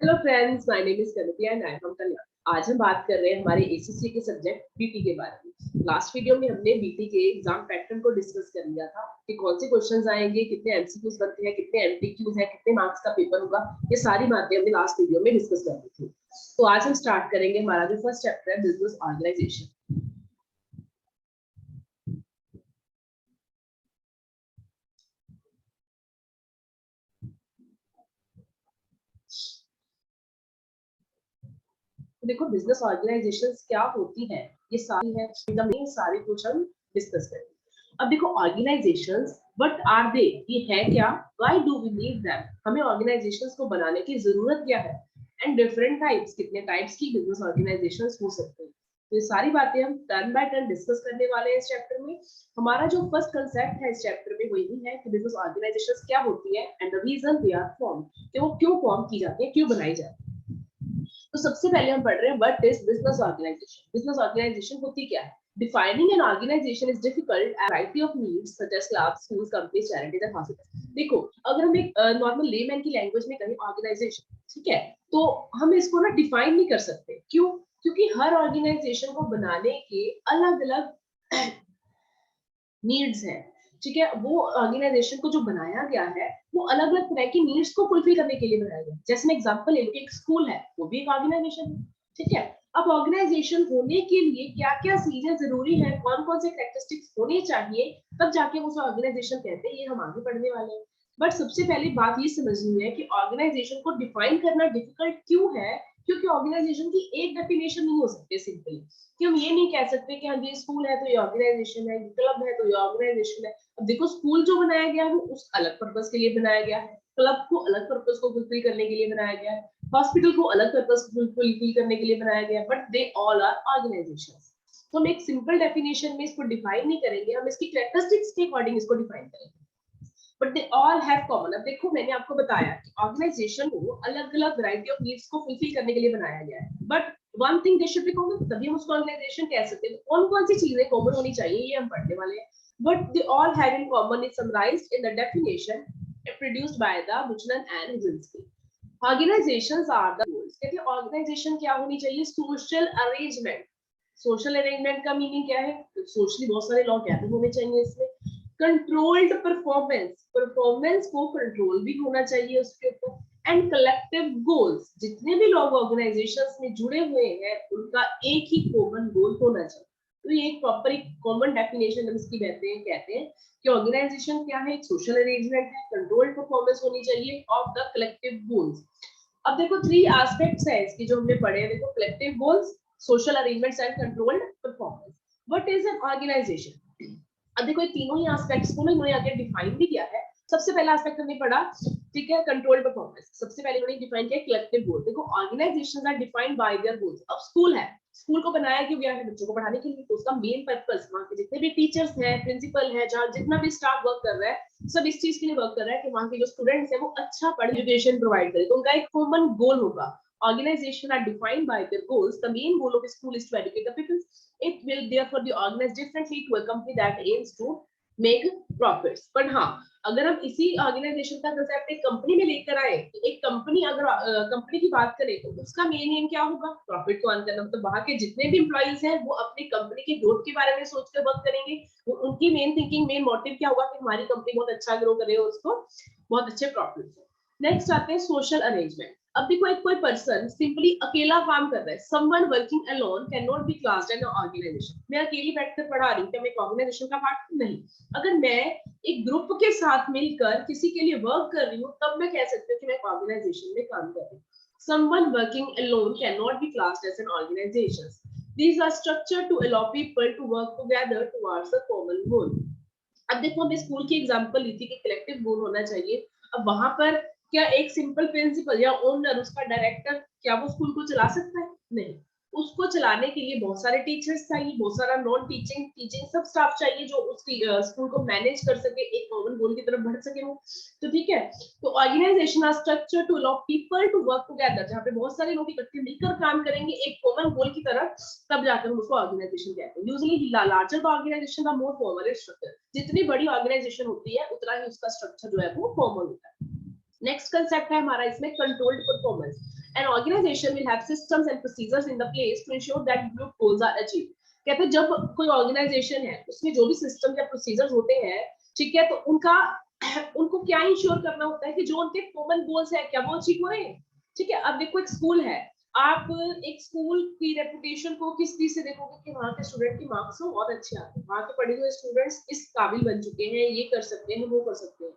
Hello friends, my name is Kanitiya and I am Kalyan. आज हम बात कर रहे हैं हमारे एसीसी के सब्जेक्ट बीटी के बारे में। लास्ट वीडियो में हमने बीटी के एग्जाम पैटर्न को डिस्कस कर लिया था कि कौन से क्वेश्चंस आएंगे, कितने एमसीक्यूज बनते हैं, कितने एमसीक्यूज है, कितने मार्क्स का पेपर होगा। ये सारी बातें हमने लास्ट वीडियो में डिस्कस कर ली थी। तो आज हम स्टार्ट करेंगे हमारा जो फर्स्ट चैप्टर है, बिजनेस ऑर्गेनाइजेशन। देखो, बिजनेस ऑर्गेनाइजेशन क्या होती है, ये सारी है, सारी कुछ हम डिस्कस करेंगे। अब देखो, ऑर्गेनाइजेशंस व्हाट आर दे, ये है क्या, why do we need them, हमें ऑर्गेनाइजेशंस को बनाने की जरूरत क्या है, एंड डिफरेंट टाइप्स, कितने टाइप्स की बिजनेस ऑर्गेनाइजेशंस हो सकते हैं। तो ये सारी बातें हम टर्न बाय टर्न डिस्कस करने वाले हैं इस चैप्टर में। हमारा जो फर्स्ट कंसेप्ट है इस चैप्टर में वही है कि बिजनेस ऑर्गेनाइजेशंस क्या होती है and the reason they are form, कि वो क्यों फॉर्म की जाती है, क्यों बनाई जाती है। तो सबसे पहले हम पढ़ रहे हैं what is business organisation. Business organisation होती क्या है? Defining an organisation is difficult, a variety of needs such as clubs, schools, companies, charities and hospitals। देखो, अगर हम एक नॉर्मल लेमैन की लैंग्वेज में कहें ऑर्गेनाइजेशन, ठीक है, तो हम इसको ना डिफाइन नहीं कर सकते। क्यों? क्योंकि हर ऑर्गेनाइजेशन को बनाने के अलग अलग नीड्स हैं। ठीक है, वो ऑर्गेनाइजेशन को जो बनाया गया है वो अलग अलग तरह की नीड्स को फुलफिल करने के लिए बनाया गया है। जैसे मैं एग्जांपल ले लूं कि एक स्कूल है, वो भी एक ऑर्गेनाइजेशन है। ठीक है, अब ऑर्गेनाइजेशन होने के लिए क्या क्या चीजें जरूरी है, कौन कौन से कैरेक्टरिस्टिक्स होने चाहिए, तब जाके वो ऑर्गेनाइजेशन कहते हैं। ये हम आगे पढ़ने वाले हैं। बट सबसे पहली बात ये समझनी है कि ऑर्गेनाइजेशन को डिफाइन करना डिफिकल्ट क्यों है, क्योंकि ऑर्गेनाइजेशन की एक डेफिनेशन नहीं हो सकती सिंपली। कि हम ये नहीं कह सकते कि हाँ ये स्कूल है तो ये ऑर्गेनाइजेशन है, क्लब है तो ये ऑर्गेनाइजेशन है। अब देखो, स्कूल जो बनाया गया है वो उस अलग पर्पस के लिए बनाया गया है, क्लब को अलग पर्पस को फुलफिल करने के लिए बनाया गया है, हॉस्पिटल को अलग पर्पस को फुलफिल करने के लिए बनाया गया है, but they all are organisations. तो हम एक सिंपल डेफिनेशन में इसको डिफाइन नहीं करेंगे, हम इसकी कैरेक्टरिस्टिक्स के अकॉर्डिंग इसको डिफाइन करेंगे। But they all have common. अब देखो, मैंने आपको बताया कि ऑर्गेनाइजेशन को अलग अलग वैरायटी ऑफ नीड्स को फुलफिल करने के लिए बनाया गया है, but one thing they should be common, तभी हम उसको ऑर्गेनाइजेशन कह सकते हैं। कौन कौन सी चीजें कॉमन होनी चाहिए, ये हम पढ़ने वाले हैं। But they all have in common is summarized in the definition produced by the Buchanan and Huczynski. Organizations are the goals. कहते हैं ऑर्गेनाइजेशन क्या होनी चाहिए? Social arrangement. सोशल अरेंजमेंट का मीनिंग क्या है? सोशली बहुत सारे लॉ गैदर होने चाहिए इसमें। कंट्रोल्ड परफॉर्मेंस, परफॉर्मेंस को कंट्रोल भी होना चाहिए उसके ऊपर। एंड कलेक्टिव गोल्स, जितने भी लोग ऑर्गेनाइजेशंस में जुड़े हुए हैं उनका एक ही कॉमन गोल होना चाहिए। तो ये एक प्रॉपर एक कॉमन डेफिनेशन हम इसकी कहते हैं कि ऑर्गेनाइजेशन क्या है? एक सोशल अरेंजमेंट है, कंट्रोल्ड परफॉर्मेंस होनी चाहिए ऑफ द कलेक्टिव गोल्स। अब देखो, 3 एस्पेक्ट्स है इसकी जो हमने पढ़े हैं। देखो, collective goals, social arrangements and controlled performance. What is an organisation? अब देखो, ये तीनों ही एस्पेक्ट्स को इन्होंने आगे डिफाइन भी किया है। सबसे पहला एस्पेक्ट हमने पढ़ा, ठीक है, कंट्रोल परफॉर्मेंस। सबसे पहले इन्होंने डिफाइन किया कलेक्टिव गोल। देखो, organisations are defined by their goals. अब स्कूल है, स्कूल को बनाया क्यों गया है? बच्चों को पढ़ाने के लिए। तो उसका मेन पर्पस, वहां के जितने भी टीचर्स हैं, प्रिंसिपल है, जहां जितना भी स्टाफ वर्क कर रहा है, सब इस चीज के लिए वर्क कर रहा है कि वहां के जो स्टूडेंट्स हैं वो अच्छा पढ़ एजुकेशन प्रोवाइड करें। तो उनका एक कॉमन गोल होगा। Organization are defined by their goals. The main goal of the school is to educate the people. It will therefore be organized differently to a company that aims to make profits. पर हाँ, अगर हम इसी organisation का concept एक company में लेकर आए, एक कंपनी अगर कंपनी की बात करें तो उसका मेन एम क्या होगा? प्रॉफिट को अर्न करना। मतलब वहां के जितने भी एम्प्लॉइज हैं वो अपनी कंपनी के ग्रोथ के बारे में सोचकर वर्क करेंगे। उनकी मेन थिंकिंग, मेन मोटिव क्या होगा कि हमारी कंपनी बहुत अच्छा ग्रो करे और उसको बहुत अच्छे प्रॉफिट हो। नेक्स्ट आते हैं सोशल अरेंजमेंट। अब देखो, एक कोई पर्सन सिंपली अकेला काम कर रहा है, someone working alone can not be classed an organisation. मैं अकेली बैठकर पढ़ा रही हूँ, क्या मैं एक ऑर्गेनाइजेशन का पार्ट? नहीं। अगर मैं एक ग्रुप के साथ मिलकर किसी के लिए वर्क कर रही हूँ, तब मैं कह सकती हूँ कि मैं एक ऑर्गेनाइजेशन में काम कर रही हूँ। Someone working alone cannot be classed as an organization. These are structured to allow people to work together towards a common goal. अब देखो, हमने स्कूल की एग्जांपल ली थी कि कलेक्टिव गोल होना चाहिए। अब वहां पर क्या एक सिंपल प्रिंसिपल या ओनर, उसका डायरेक्टर, क्या वो स्कूल को चला सकता है? नहीं। उसको चलाने के लिए बहुत सारे टीचर्स चाहिए, बहुत सारा नॉन टीचिंग, टीचिंग सब स्टाफ चाहिए जो उस स्कूल को मैनेज कर सके, एक कॉमन गोल की तरफ बढ़ सके वो। तो ठीक है, तो organisation are structure to allow people to work together, जहाँ पे बहुत सारे लोग इकट्ठे मिलकर काम करेंगे एक कॉमन गोल की तरफ, तब जाकर हम उसको ऑर्गेनाइजेशन कहते हैं। Usually larger the organisation the more formal structure. जितनी बड़ी ऑर्गेनाइजेशन होती है उतना ही उसका स्ट्रक्चर जो है वो फॉर्मल होता है। नेक्स्ट कंसेप्ट है हमारा इसमें controlled performance. An organization will have systems and procedures in the place to ensure that group goals are achieved. कहते हैं जब कोई ऑर्गेनाइजेशन है उसमें जो भी सिस्टम या प्रोसीजर्स होते हैं, ठीक है, तो उनको क्या इंश्योर करना होता है कि जो उनके कॉमन गोल्स है क्या वो अचीव हो रहे हैं। ठीक है, अब देखो एक स्कूल है, आप एक स्कूल की रेपुटेशन को किस चीज से देखोगे कि वहाँ के स्टूडेंट की मार्क्स बहुत अच्छे आते हैं, वहाँ के पढ़े हुए स्टूडेंट्स इस काबिल बन चुके हैं, ये कर सकते हैं, वो कर सकते हैं।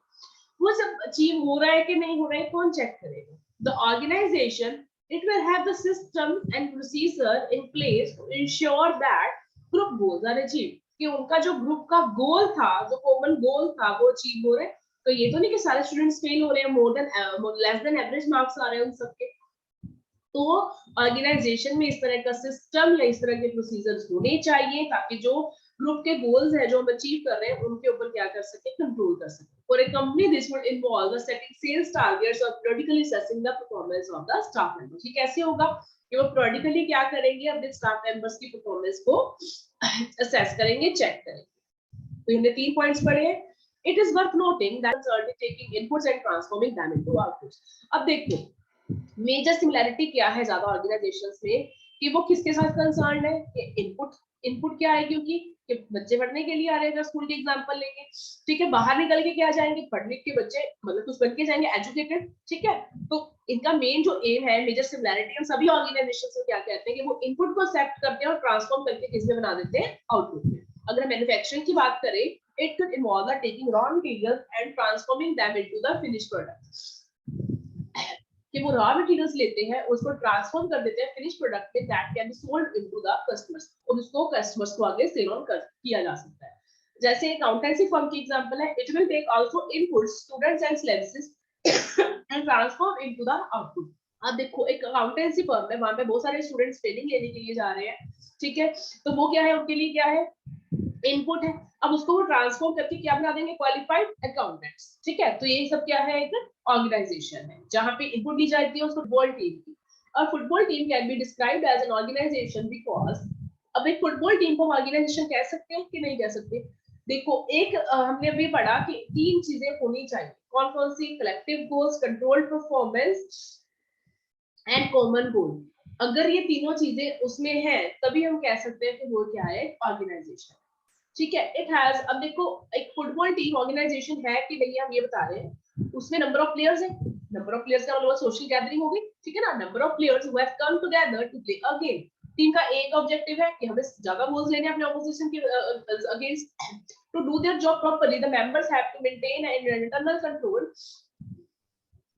वो सब अचीव हो रहा है कि नहीं हो रहा है, कौन चेक करेगा? The organization, it will have the system and procedure in place to ensure that group goals are achieved, कि उनका जो ग्रुप का गोल था, जो कॉमन गोल था, वो अचीव हो रहे हैं। तो ये तो नहीं कि सारे स्टूडेंट्स फेल हो रहे हैं, more than less than average marks आ रहे हैं उन सबके। तो ऑर्गेनाइजेशन में इस तरह का सिस्टम या इस तरह के प्रोसीजर्स होने चाहिए ताकि जो ग्रुप के गोल्स है जो हम अचीव कर रहे हैं उनके ऊपर क्या कर सके, कंट्रोल कर सके। For a company this would involve setting sales targets और periodically assessing the performance of the staff members. ये कैसे होगा कि वो पीरियडिकली क्या करेंगे, अपने स्टाफ मेंबर्स की परफॉर्मेंस को असेस करेंगे, चेक करेंगे। तो हमने 3 पॉइंट्स पढ़े हैं। It is worth noting that taking inputs and transforming them into outputs. अब देखो मेजर सिमिलैरिटी क्या है ज्यादा ऑर्गेनाइजेशंस में कि वो किसके साथ कंसर्न है कि इनपुट क्या है, क्योंकि कि बच्चे पढ़ने के लिए आ रहे हैं, स्कूल के एग्जांपल लेंगे, ठीक है, बाहर निकल के क्या जाएंगे, पढ़ लिख के बच्चे मतलब कुछ बन के जाएंगे, एजुकेटेड, ठीक है। तो इनका मेन जो एम है, मेजर सिमिलैरिटी, हम सभी ऑर्गेनाइजेशन में क्या कहते हैं कि वो इनपुट को एक्सेप्ट करते हैं और ट्रांसफॉर्म करके किसमें बना देते हैं, आउटपुट में। अगर मैन्युफैक्चरिंग की बात करें, it could involve the taking raw materials and transforming them into the finished product, कि वो रॉ मटेरियल्स लेते हैं, उसको ट्रांसफॉर्म कर देते हैं फिनिश प्रोडक्ट में, that can be sold into the customers, और उसको कस्टमर्स को आगे सेल ऑन किया जा सकता है। जैसे अकाउंटेंसी फर्म की एग्जांपल है, it will take also inputs, students and syllabuses and transform into the output. अब देखो एक अकाउंटेंसी फर्म है, वहां पे बहुत सारे स्टूडेंट्स ट्रेनिंग लेने के लिए जा रहे हैं, ठीक है, तो वो क्या है, उनके लिए क्या है, इनपुट है। अब उसको वो ट्रांसफॉर्म करके क्या बना देंगे, क्वालिफाइड अकाउंटेंट्स, ठीक है। तो ये सब क्या है, एक ऑर्गेनाइजेशन है जहां पे इनपुट दी जाती है उसको फुटबॉल टीम की। और football team can be described as an organisation because, अब एक फुटबॉल टीम को ऑर्गेनाइजेशन कह सकते हैं कि नहीं कह सकते। देखो एक हमने अभी पढ़ा कि 3 चीजें होनी चाहिए, कौन कौन सी, collective goals, controlled performance and common goal. अगर ये तीनों चीजें उसमें है तभी हम कह सकते हैं कि वो क्या है, ऑर्गेनाइजेशन, ठीक है। इट हैज, अब देखो एक फुटबॉल टीम ऑर्गेनाइजेशन है कि नहीं, हम ये बता रहे हैं, उसमें नंबर ऑफ प्लेयर्स है, नंबर ऑफ प्लेयर्स का मतलब सोशल गैदरिंग होगी, ठीक है ना, number of players who have come together to play a game. Team का एक ऑब्जेक्टिव है कि हमें ज्यादा गोल्स लेने हैं अपने ऑपोजिशन के against. To do their job properly the members have to maintain an internal control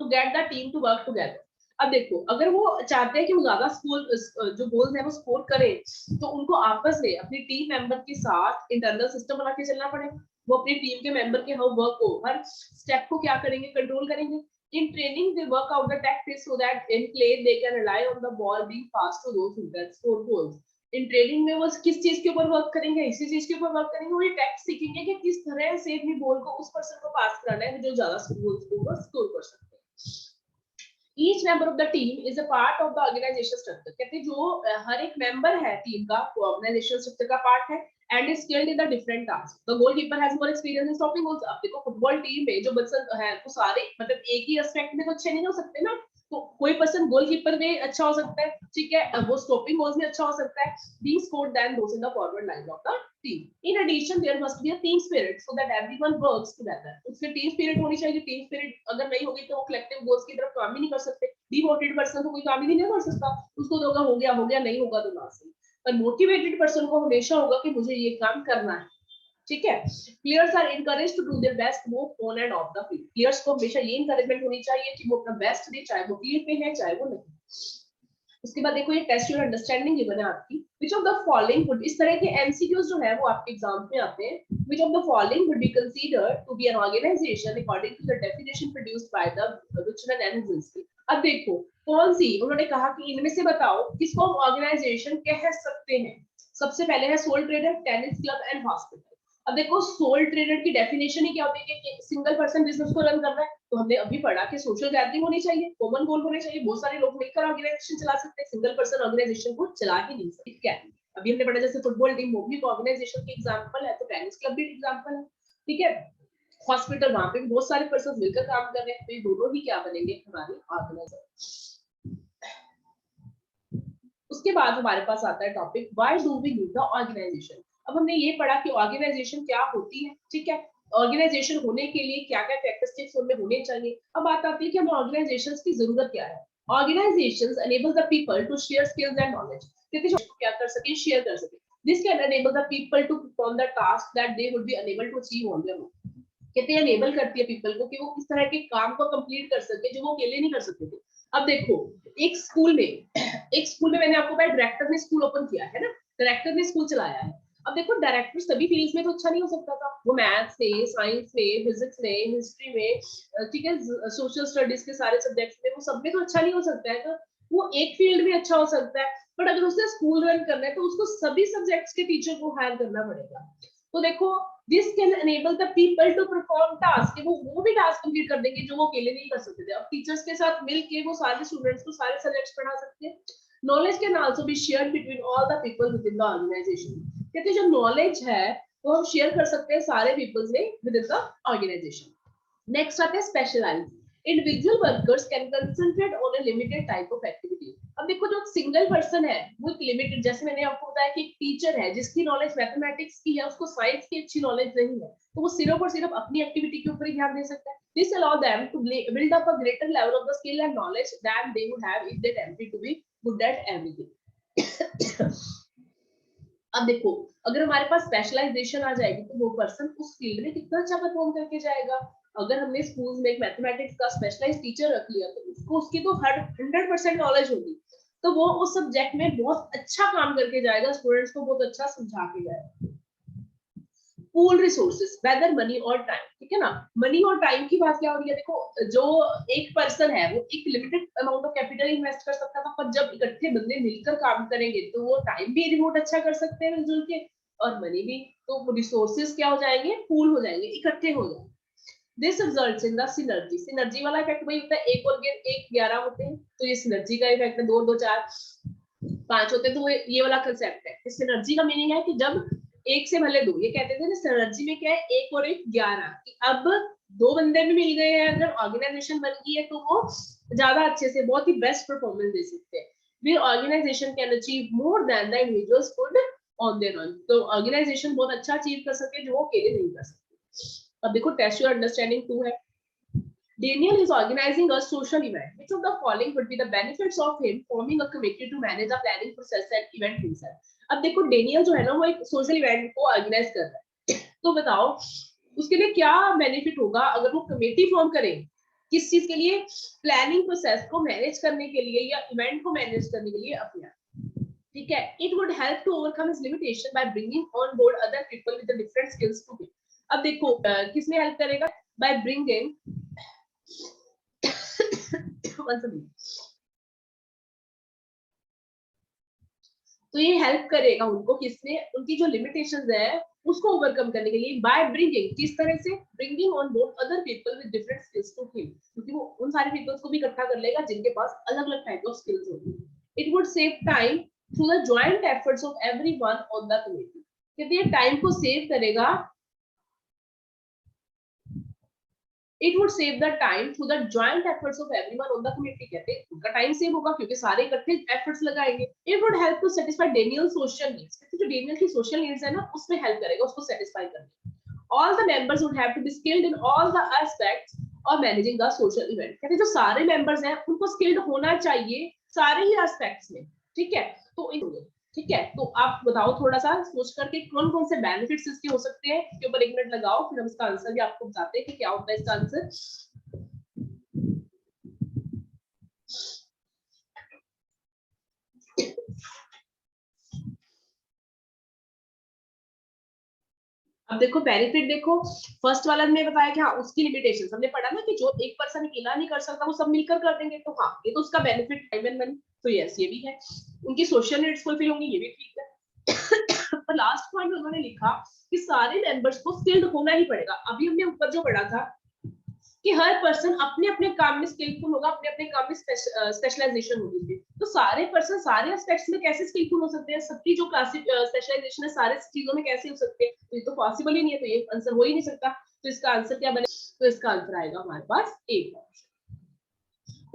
to get the team to work together. अब देखो अगर वो चाहते हैं कि वो ज्यादा स्कोर जो गोल्स है वो स्कोर करे, तो उनको आपस में अपनी टीम मेंबर के साथ इंटरनल सिस्टम बना के चलना पड़ेगा। वो अपनी टीम के मेंबर के हर वर्क को, हर स्टेप को क्या करेंगे, कंट्रोल करेंगे। In training they work out the tactics so that in play they can rely on the ball being pass to those who can score goals. In training में वो किस चीज के ऊपर वर्क करेंगे, इसी चीज के ऊपर वर्क करेंगे, वो ये टैक्टिक्स सीखेंगे कि किस तरह से अपनी बॉल को उस पर्सन को पास कराना है जो ज्यादा गोल्स को स्कोर कर सकते हैं। Each member of the team is a part of the organization structure. कहते हैं जो हर एक मेंबर है टीम का वो ऑर्गेनाइजेशन स्ट्रक्चर का पार्ट है and is skilled in the different tasks. The goalkeeper has more experience in stopping goals. अब देखो फुटबॉल टीम में जो पर्सन है वो सारे मतलब एक ही एस्पेक्ट में तो अच्छे नहीं हो सकते ना, तो कोई पर्सन गोलकीपर में अच्छा हो सकता है, ठीक है, वो स्टॉपिंग गोल्स में अच्छा हो सकता है, being scored than those in the forward line of the team. In addition, there must be a team spirit so that everyone works together. उसमें टीम स्पिरिट होनी चाहिए। टीम स्पिरिट अगर नहीं होगी तो वो कलेक्टिव गोल्स की तरफ काम ही नहीं कर सकते। डिमोटिवेटेड पर्सन को कोई काम ही नहीं कर सकता, उसको तो होगा हो गया नहीं होगा तो ना सही। पर मोटिवेटेड पर्सन को हमेशा होगा कि मुझे ये काम करना है, ठीक है। Players are encouraged to do their best both on and off the field. Players को हमेशा ये एनकरेजमेंट होनी चाहिए कि वो अपना बेस्ट दे, चाहे वो फील्ड पे है चाहे वो नहीं। उसके बाद देखो ये टेस्ट योर अंडरस्टैंडिंग गिवन है आपकी, which of the following would, इस तरह के एमसीक्यूज जो है वो आपके एग्जाम में आते हैं। Which of the following would be considered to be an organization according to the definition produced by the Richard and जिंस्की। अब देखो कौन सी, उन्होंने कहा कि इनमें से बताओ किसको हम ऑर्गेनाइजेशन कह सकते हैं। सबसे पहले है soul trader, tennis club and hospital. अब देखो सोल ट्रेडर की डेफिनेशन ही क्या होती है कि सिंगल पर्सन बिजनेस को रन कर रहा है, तो हमने अभी पढ़ा कि सोशल गैदरिंग होनी चाहिए, कॉमन गोल होने चाहिए, बहुत सारे लोग मिलकर ऑर्गेनाइजेशन चला सकते हैं, सिंगल पर्सन ऑर्गेनाइजेशन को चला ही नहीं सकते। क्या अभी हमने पढ़ा जैसे फुटबॉल टीम वो भी ऑर्गेनाइजेशन की एग्जांपल है, तो टेनिस क्लब भी एग्जांपल है, ठीक है। हॉस्पिटल वहां पे भी बहुत सारे पर्सन मिलकर काम कर रहे हैं, तो ये दोनों ही क्या बनेंगे, हमारी ऑर्गेनाइजेशन। उसके बाद हमारे पास आता है topic why do we need the organisation. अब हमने ये पढ़ा कि ऑर्गेनाइजेशन क्या होती है, ठीक है, ऑर्गेनाइजेशन होने के लिए क्या क्या कैरेक्टरिस्टिक्स उनमें होने चाहिए। अब बात आती है कि हमें ऑर्गेनाइजेशंस की जरूरत क्या है। Organisations enable the people to share skills and knowledge, क्योंकि क्या कर सके, शेयर कर सके। This can enable the people to perform the task that they would be unable to achieve on their own. कहते हैं एनेबल करती है पीपल को कि वो इस तरह के काम को कंप्लीट कर सके जो वो अकेले नहीं कर सकते थे। अब देखो एक स्कूल में मैंने आपको बताया डायरेक्टर ने स्कूल ओपन किया है ना, डायरेक्टर ने स्कूल चलाया है। अब देखो डायरेक्टर सभी फील्ड्स में तो अच्छा नहीं हो सकता था, वो मैथ्स में, साइंस में, फिजिक्स में, हिस्ट्री में, ठीक है, सोशल स्टडीज के सारे सब्जेक्ट्स में, वो सब में तो अच्छा नहीं हो सकता है। तो वो एक फील्ड में अच्छा हो सकता है, बट अगर उसने स्कूल रन करना है तो उसको सभी सब्जेक्ट्स के टीचर को हायर करना पड़ेगा। तो देखो this can enable the people to perform task, वो भी टास्क कंप्लीट कर देंगे जो वो अकेले नहीं कर सकते थे। अब टीचर्स के साथ मिलके वो सारे स्टूडेंट्स को सारे सब्जेक्ट्स पढ़ा सकते हैं। Knowledge can also be shared between all the people within the organisation. कहते हैं जो नॉलेज है वो हम शेयर कर सकते हैं सारे पीपल्स में within the organisation. Next आता है specialise. Individual workers can concentrate on a limited type of activity. अब देखो जो सिंगल पर्सन है वो एक लिमिटेड, जैसे मैंने आपको बताया कि एक टीचर है जिसकी नॉलेज मैथमेटिक्स की है, उसको साइंस की अच्छी नॉलेज नहीं है, तो वो सिर्फ और सिर्फ अपनी एक्टिविटी के ऊपर ही ध्यान दे सकता है। This allow them to build up a greater level of the skill and knowledge that they would have if they attempted to be good at everything. अब देखो अगर हमारे पास स्पेशलाइजेशन आ जाएगी तो वो पर्सन उस फील्ड में कितना अच्छा परफॉर्म करके जाएगा। अगर हमने स्कूल में एक मैथमेटिक्स का स्पेशलाइज्ड टीचर रख लिया तो उसको उसकी तो 100% नॉलेज होगी, तो वो उस सब्जेक्ट में बहुत अच्छा काम करके जाएगा, स्टूडेंट्स को बहुत अच्छा समझा के जाएगा। पूल रिसोर्सेज वेदर मनी और टाइम, ठीक है ना। मनी और टाइम की बात क्या हो रही है, देखो जो एक पर्सन है वो एक limited amount of capital invest कर सकता था, पर जब इकट्ठे बंदे मिलकर काम करेंगे तो वो टाइम भी रिमोट अच्छा कर सकते हैं मिलजुल के, और मनी भी। तो रिसोर्सेज क्या हो जाएंगे, पूल हो जाएंगे, इकट्ठे हो जाएंगे। This results in the synergy. Synergy वाला इफेक्ट वही होता है, एक और एक 11 होते हैं, तो ये सिनर्जी का इफेक्ट है, 2 2 4 5 होते हैं, तो ये वाला कंसेप्ट है। सिनर्जी का मीनिंग है कि जब एक से भले दो, ये कहते थे ना सिनर्जी में क्या है, एक और एक 11, कि अब दो बंदे भी मिल गए हैं, अगर ऑर्गेनाइजेशन बन गई है तो वो ज्यादा अच्छे से बहुत ही बेस्ट परफॉर्मेंस दे सकते हैं। फिर organisation can achieve more than the individuals could on their own. तो ऑर्गेनाइजेशन बहुत अच्छा अचीव कर सके जो वो अकेले नहीं कर सकते। अब देखो टेस्ट योर अंडरस्टैंडिंग 2 है। Daniel is organizing a social event. Which of the following would be the benefits of him forming a committee to manage the planning process and event himself? अब देखो डेनियल जो है ना वो एक social event को organise कर रहा है, तो बताओ उसके लिए क्या बेनिफिट होगा अगर वो कमेटी फॉर्म करे, किस चीज के लिए, प्लानिंग प्रोसेस को मैनेज करने के लिए या इवेंट को मैनेज करने के लिए अपने आप, ठीक है। It would help to overcome his limitation by bringing on board other people with different skills to him. अब देखो किसमें हेल्प करेगा, बाय ब्रिंगिंग तो ये हेल्प करेगा उनको किसने, उनकी जो लिमिटेशंस है उसको ओवरकम करने के लिए, बाय ब्रिंगिंग, किस तरह से, bringing on board other people with different skills to him, क्योंकि वो उन सारे पीपल्स को भी इकट्ठा कर लेगा जिनके पास अलग अलग टाइप ऑफ स्किल्स होंगी। It would save time through the joint efforts of everyone on the committee. कहते हैं टाइम को सेव करेगा, It would save the time through the joint efforts of everyone on the committee। कहते हैं उनका time save होगा क्योंकि सारे इकट्ठे एफर्ट्स लगाएंगे। It would help to satisfy Daniel's social needs। जो डेनियल की सोशल नीड्स है ना उसमें हेल्प करेगा उसको सेटिस्फाई करने। All the members would have to be skilled in all the aspects of managing the social event। कहते हैं जो सारे मेंबर्स हैं उनको स्किल्ड होना चाहिए सारे ही एस्पेक्ट्स में, ठीक है। तो ठीक है, तो आप बताओ थोड़ा सा सोच करके कौन कौन से बेनिफिट्स इसके हो सकते हैं, इसके ऊपर 1 मिनट लगाओ, फिर हम इसका आंसर भी आपको बताते हैं कि क्या होता है इसका आंसर। अब देखो बेनिफिट देखो, फर्स्ट वाला ने बताया कि हाँ उसकी लिमिटेशंस हमने पढ़ा ना कि जो एक पर्सन अकेला नहीं कर सकता वो सब मिलकर कर देंगे, तो हाँ ये तो उसका बेनिफिट टाइम एंड मनी, तो यस ये भी है। उनकी सोशल नीड्स फुलफिल होंगी, ये भी ठीक है। पर लास्ट पॉइंट उन्होंने लिखा कि सारे मेंबर्स को स्किल्ड होना ही पड़ेगा। अभी हमने ऊपर जो पढ़ा था कि हर पर्सन अपने अपने काम में स्किलफुल होगा, अपने अपने काम में स्पेशलाइजेशन होगी, तो सारे पर्सन सारे एस्पेक्ट्स में कैसे स्किलफुल हो सकते हैं, सबकी जो क्लासिक स्पेशलाइजेशन है सारे चीजों में कैसे हो सकते हैं, तो ये तो पॉसिबल ही नहीं है, तो ये आंसर हो ही नहीं सकता। तो इसका आंसर क्या बने, तो इसका आंसर आएगा हमारे पास ए।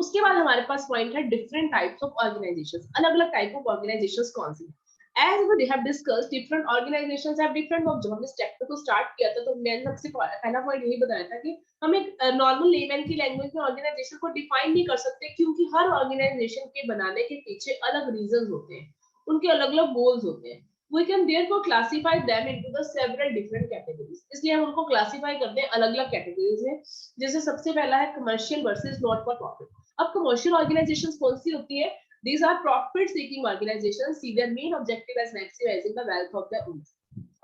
उसके बाद हमारे पास पॉइंट है डिफरेंट टाइप्स ऑफ ऑर्गेनाइजेशंस, अलग अलग टाइप ऑफ ऑर्गेनाइजेशंस कौन सी है। As we have discussed, different organizations have different work. जब हमने चैप्टर को स्टार्ट किया था तो मैंने सबसे पहला पॉइंट यही बताया था कि हम एक नॉर्मल लेमैन की लैंग्वेज में ऑर्गेनाइजेशन को डिफाइन नहीं कर सकते, क्योंकि हर ऑर्गेनाइजेशन के बनाने के पीछे अलग रीजंस होते हैं, उनके अलग अलग गोल्स होते हैं। We can therefore classify them into the several different categories. इसलिए हम उनको क्लासीफाई करते हैं अलग अलग कैटेगरीज में। जैसे सबसे पहला है commercial versus not for profit. अब कमर्शियल ऑर्गेनाइजेशंस कौन सी होती है? These are profit-seeking organizations. See their main objective as maximizing the wealth of their owners.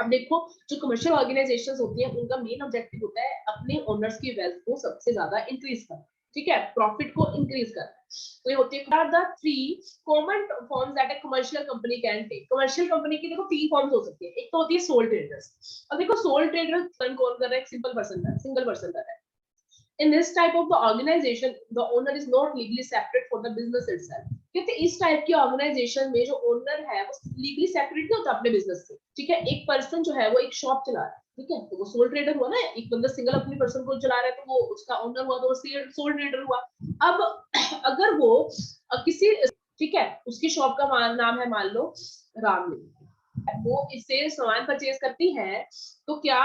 अब देखो जो कमर्शियल ऑर्गेनाइजेशंस होती है उनका मेन ऑब्जेक्टिव होता है अपने ओनर्स की वेल्थ को सबसे ज्यादा इंक्रीज करना, ठीक है, प्रॉफिट को इंक्रीज करना। तो ये होती है the three common forms that a commercial company can take. Commercial company की देखो तीन फॉर्म्स हो सकती है। एक तो होती है सोल ट्रेडर्स। अब देखो सोल ट्रेडर कौन कर रहा है? एक सिंपल पर्सन कर रहा है, सिंगल पर्सन कर रहा है। In this type of the organization, the owner is not legally separate for the business itself. कहते हैं इस टाइप की ऑर्गेनाइजेशन में जो ओनर है वो लीगली सेपरेट नहीं होता अपने बिजनेस से, ठीक है। एक पर्सन जो है वो एक शॉप चला रहा है, ठीक है, तो वो सोल ट्रेडर हुआ ना, एक बंदा सिंगल अपनी पर्सन को चला रहा है तो वो उसका ओनर हुआ, तो वो सोल ट्रेडर हुआ। अब अगर वो किसी, ठीक है, उसकी शॉप का नाम है मान लो रामलिंग, वो इससे सामान परचेज करती है, तो क्या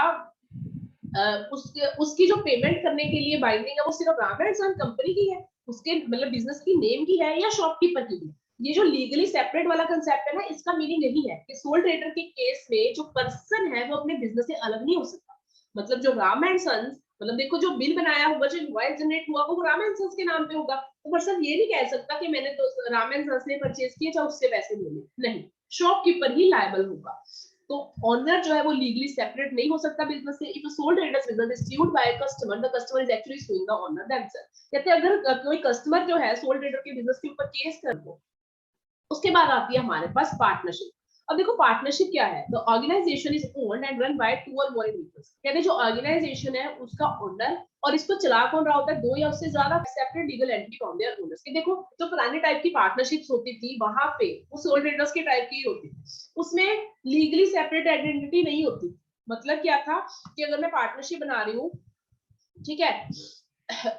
उसकी जो पेमेंट करने के लिए बाइंडिंग है वो सिर्फ राम एंड सन कंपनी की है, उसके मतलब बिजनेस की नेम की है, या शॉपकीपर की है? ये जो लीगली सेपरेट वाला कंसेप्ट है ना, इसका मीनिंग यही है कि सोल ट्रेडर के केस में जो पर्सन है वो अपने बिजनेस से अलग नहीं हो सकता। मतलब जो राम एंड सन्स, मतलब देखो जो बिल बनाया होगा, जो इनवॉइस जनरेट हुआ वो राम एंड सन्स के नाम पे होगा, तो पर्सन ये नहीं कह सकता कि मैंने तो राम एंड सन्स ने परचेज किया चाहे उससे पैसे मिले, नहीं, शॉपकीपर ही लायबल होगा। तो ऑनर जो है वो लीगली सेपरेट नहीं हो सकता बिजनेस से। If sole traders business is sued by a customer, the customer is actually suing the owner themselves। कहते हैं अगर कोई कस्टमर जो है सोल ट्रेडर के बिजनेस के ऊपर केस कर दो। उसके बाद आती है हमारे पास पार्टनरशिप। अब देखो पार्टनरशिप क्या है? The organisation is owned and run by two or more individuals. कहते हैं जो ऑर्गेनाइजेशन है उसका ओनर और इसको चला कौन रहा होता है? दो या उससे ज्यादा separate legal entity from their owners. कि देखो जो पुराने टाइप की पार्टनरशिप्स होती थी वहां पे वो सोल ट्रेडर्स के टाइप की होती थी, उसमें लीगली सेपरेट आइडेंटिटी नहीं होती। मतलब क्या था कि अगर मैं पार्टनरशिप बना रही हूँ, ठीक है,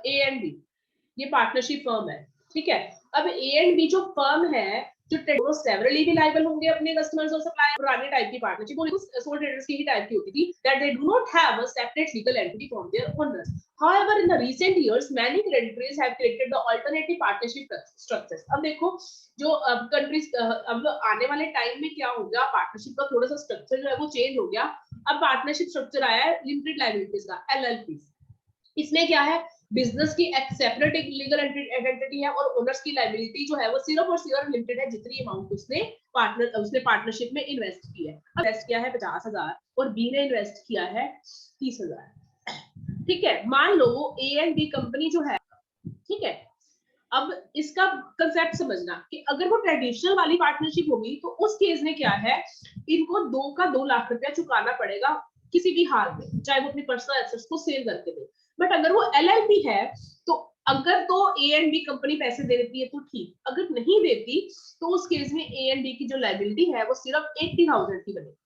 ए एंड बी, ये पार्टनरशिप फर्म है, ठीक है। अब ए एंड बी जो फर्म है, जो ट्रेडर्स सेवरली भी लायबल होंगे अपने कस्टमर्स और सप्लायर। पुराने टाइप की पार्टनरशिप वो सोल ट्रेडर्स की ही टाइप की होती थी, that they do not have a separate legal entity from their owners. However, in the recent years, many creditors have created the alternative partnership structures. अब देखो जो कंट्रीज अब आने वाले टाइम में क्या हो गया, पार्टनरशिप का थोड़ा सा स्ट्रक्चर जो है वो चेंज हो गया। अब पार्टनरशिप स्ट्रक्चर आया है लिमिटेड लायबिलिटीज का, एलएलपी। इसमें क्या है, बिजनेस की एक सेपरेट एक लीगल आइडेंटिटी है और ओनर्स की लायबिलिटी जो है वो सिर्फ और सिर्फ लिमिटेड है जितनी अमाउंट उसने पार्टनरशिप में इन्वेस्ट की है। इन्वेस्ट किया है 50,000 और बी ने इन्वेस्ट किया है 30,000, ठीक है। मान लो ए एंड बी कंपनी जो है, ठीक है, अब इसका कंसेप्ट समझना कि अगर वो ट्रेडिशनल वाली पार्टनरशिप होगी तो उस केस में क्या है, इनको 2 लाख रुपया चुकाना पड़ेगा किसी भी हाल में, चाहे वो अपनी पर्सनल एसेट्स को सेल करके दे। बट अगर वो एलएलपी है तो अगर तो ए एंड बी कंपनी पैसे दे देती है तो ठीक, अगर नहीं देती तो उस केस में ए एंड बी की जो लायबिलिटी है वो सिर्फ 80,000 की बनेगी,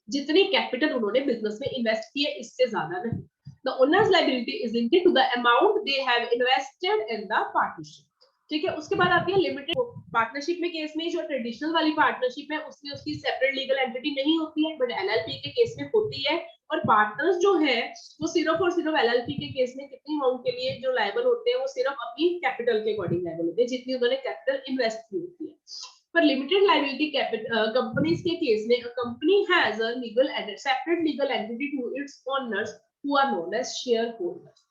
जितनी कैपिटल उन्होंने बिजनेस में इन्वेस्ट की है, इससे ज्यादा नहीं। The owner's liability is linked to the amount they have invested in the partnership, ठीक है। उसके बाद आती है लिमिटेड पार्टनरशिप में केस में जो ट्रेडिशनल वाली पार्टनरशिप है उसमें उसकी सेपरेट लीगल एंटिटी नहीं होती है, बट एलएलपी के केस में होती है। और पार्टनर्स जो है वो सिर्फ और सिर्फ एलएलपी के केस में कितनी अमाउंट के लिए जो लायबल होते हैं वो सिर्फ अपनी कैपिटल के अकॉर्डिंग लायबल होते हैं, जितनी उन्होंने कैपिटल इन्वेस्ट की होती है। पर लिमिटेड लायबिलिटी कंपनीज के केस में a company has a separate legal entity to its owners who are known as shareholders।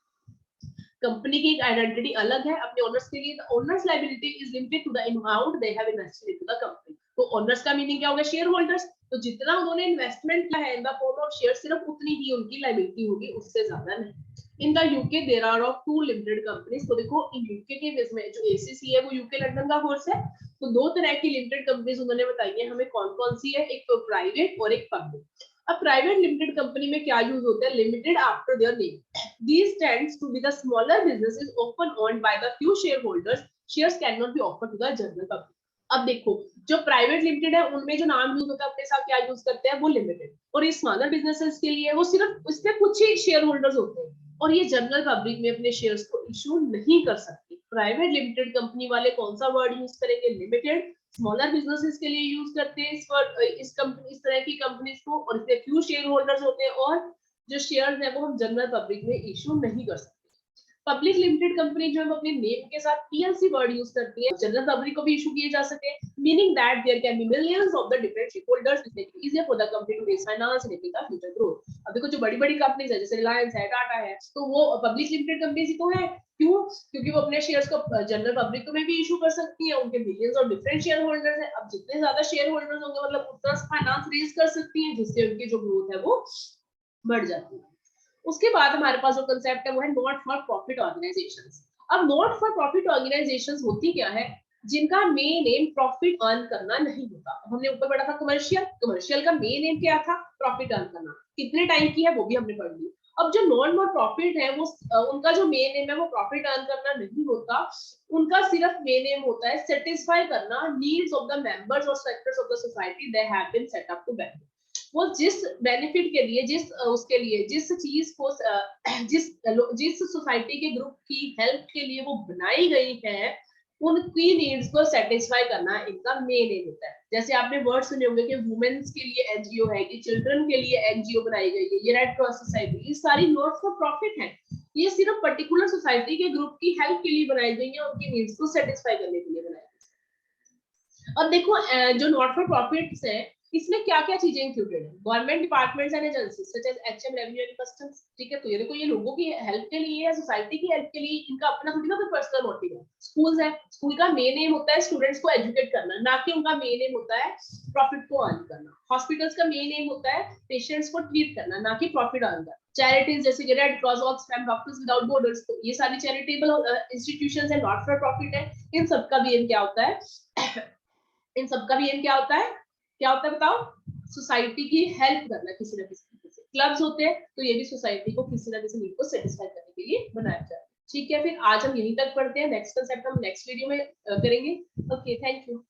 Company की एक आइडेंटिटी अलग है अपने ओनर्स के लिए। The owners liability is limited to the amount they have invested into the company. तो owners का meaning क्या होगा? Shareholders. तो जितना उन्होंने इन्वेस्टमेंट किया है in the form of share, सिर्फ उतनी ही उनकी लायबिलिटी होगी, उससे ज्यादा नहीं। In the UK there are of 2 limited companies. तो देखो इन यूके के केस में जो एसीसी है वो यूके लंदन का कोर्स है, तो 2 तरह की लिमिटेड कंपनीज उन्होंने बताई है हमें कौन कौन सी है, एक तो प्राइवेट और एक पब्लिक। अब प्राइवेट लिमिटेड कंपनी में क्या यूज होता है? Limited after their name. These tends to be the smaller businesses often owned by the few shareholders. Shares cannot be offered to the general public. अब देखो जो प्राइवेट लिमिटेड है उनमें जो नाम यूज होता है अपने साथ क्या यूज करते हैं वो लिमिटेड, और ये स्मॉलर बिजनेसेस के लिए वो सिर्फ इसमें कुछ ही शेयर होल्डर्स होते हैं और ये जनरल पब्लिक में अपने शेयर्स को इशू नहीं कर सकती। प्राइवेट लिमिटेड कंपनी वाले कौन सा वर्ड यूज करेंगे? लिमिटेड। स्मॉलर बिजनेसेस के लिए यूज करते हैं इस तरह की कंपनीज को, और इसमें फ्यू शेयर होल्डर्स होते हैं, और जो शेयर्स है वो हम जनरल पब्लिक में इशू नहीं कर सकते। पब्लिक लिमिटेड कंपनी जो है अपने नेम के साथ पीएलसी वर्ड यूज करती है, जनरल पब्लिक को भी इशू किए जा सके, meaning that there can be millions of the different shareholders, it make it easier for the company to raise finance and the future growth. अब देखो जो बड़ी-बड़ी कंपनीज है जैसे रिलायंस है, टाटा है, तो वो पब्लिक लिमिटेड कंपनीज ही तो है। क्यों? क्योंकि वो अपने शेयर्स को जनरल पब्लिक में भी इशू कर सकती है, उनके millions of different share holders है। अब जितने ज्यादा शेयर होल्डर्स होंगे मतलब उतना फाइनेंस रेज कर सकती है, जिससे उनकी जो ग्रोथ है वो बढ़ जाती है। उसके बाद हमारे पास जो कंसेप्ट है वो है नॉट फॉर प्रॉफिट ऑर्गेनाइजेशंस। अब नॉट फॉर प्रॉफिट ऑर्गेनाइजेशंस होती क्या है? जिनका मेन एम प्रॉफिट अर्न करना नहीं होता। हमने ऊपर पढ़ा था कमर्शियल, कमर्शियल का मेन एम क्या था? प्रॉफिट अर्न करना। कितने टाइम की है वो भी हमने पढ़ ली। अब जो नॉन फॉर प्रॉफिट है वो उनका जो मेन एम है वो प्रॉफिट अर्न करना नहीं होता, उनका सिर्फ मेन एम होता है सेटिस्फाई करना नीड्स ऑफ द मेंबर्स और sectors of the society they have been set up to benefit. वो जिस बेनिफिट के लिए उसके लिए जिस चीज को जिस सोसाइटी के ग्रुप की हेल्प के लिए वो बनाई गई है, उनकी नीड्स को सेटिस्फाई करना इनका मेन एम होता है। जैसे आपने वर्ड सुने होंगे कि वुमेन्स के लिए एनजीओ है, कि चिल्ड्रन के लिए एनजीओ बनाई गई है, ये रेड क्रॉस सोसाइटी, ये सारी नॉट फॉर प्रॉफिट है। ये सिर्फ पर्टिकुलर सोसाइटी के ग्रुप की हेल्प के लिए बनाई गई है, उनकी नीड्स को सेटिस्फाई करने के लिए बनाई गई। अब देखो जो नॉट फॉर प्रॉफिट्स है इसमें क्या क्या चीजें इंक्लूडेड है? Government departments and agencies such as HM, revenue and customs. ठीक है, तो ये देखो ये लोगों की हेल्प के लिए या सोसाइटी की हेल्प के लिए, इनका अपना थोड़ी ना कोई पर्सनल मोटिव है। स्कूल्स है, स्कूल का मेन एम होता है स्टूडेंट्स को एजुकेट करना, ना कि उनका मेन एम होता है प्रॉफिट को अर्न करना। हॉस्पिटल्स का मेन एम होता है पेशेंट्स को ट्रीट करना, ना कि प्रॉफिट अर्न करना। चैरिटीज जैसे कि red cross, Oxfam, doctors without borders, तो ये सारी चैरिटेबल इंस्टीट्यूशंस है, नॉट फॉर प्रॉफिट है। इन सबका भी एम क्या होता है? इन सबका भी एम क्या होता है? क्या होता है बताओ? सोसाइटी की हेल्प करना किसी ना किसी तरीके से। क्लब्स होते हैं तो ये भी सोसाइटी को किसी ना किसी नीड को सेटिस्फाई करने के लिए बनाया जाता है। ठीक है, फिर आज हम यहीं तक पढ़ते हैं, नेक्स्ट कंसेप्ट हम नेक्स्ट वीडियो में करेंगे। Okay, thank you.